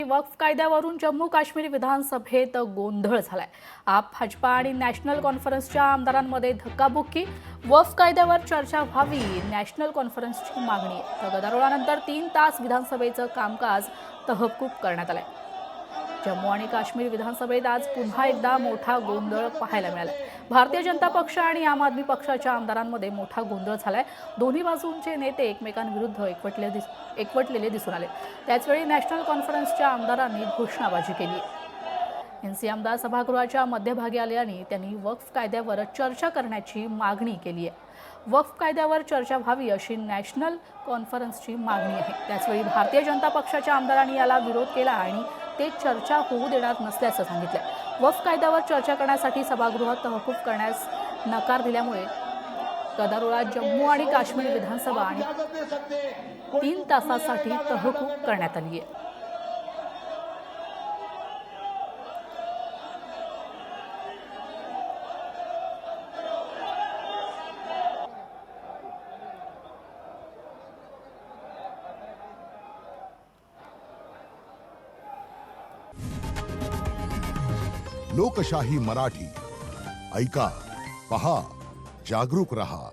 वक्फ कायद्यावरून जम्मू काश्मीर विधानसभेत गोंधळ झालाय। आप, भाजपा आणि नॅशनल कॉन्फरन्सच्या आमदारांमध्ये धक्काबुक्की। वक्फ कायद्यावर चर्चा व्हावी, नॅशनल कॉन्फरन्सची मागणी। तर गदारोळानंतर 3 तास विधानसभेचं कामकाज तहकूब करण्यात आलंय। जम्मू आणि काश्मीर विधानसभेत आज पुन्हा एकदा मोठा गोंधळ पाहायला मिळाला। भारतीय जनता पक्ष आणि आम आदमी पक्षाच्या आमदारांमध्ये मोठा गोंधळ झालाय। दोन्ही बाजूंचे नेते एकमेकांविरुद्ध एकवटलेले दिसून आले। त्याचवेळी नॅशनल कॉन्फरन्सच्या आमदारांनी घोषणाबाजी केली। एनसी आमदार सभागृहाच्या मध्यभागी आले आणि त्यांनी वक्फ कायद्यावर चर्चा करण्याची मागणी केली आहे। वक्फ कायद्यावर चर्चा व्हावी अशी नॅशनल कॉन्फरन्सची मागणी आहे। त्याचवेळी भारतीय जनता पक्षाच्या आमदारांनी याला विरोध केला आणि ते चर्चा होऊ देणार नसल्याचं सांगितलं। वक्फ कायद्यावर चर्चा करण्यासाठी सभागृह तहकूब करण्यास नकार दिल्यामुळे गदारोळात जम्मू आणि काश्मीर विधानसभा आणि 3 तासासाठी तहकूब करण्यात आली आहे। लोकशाही मराठी ऐका, पहा, जागरूक रहा।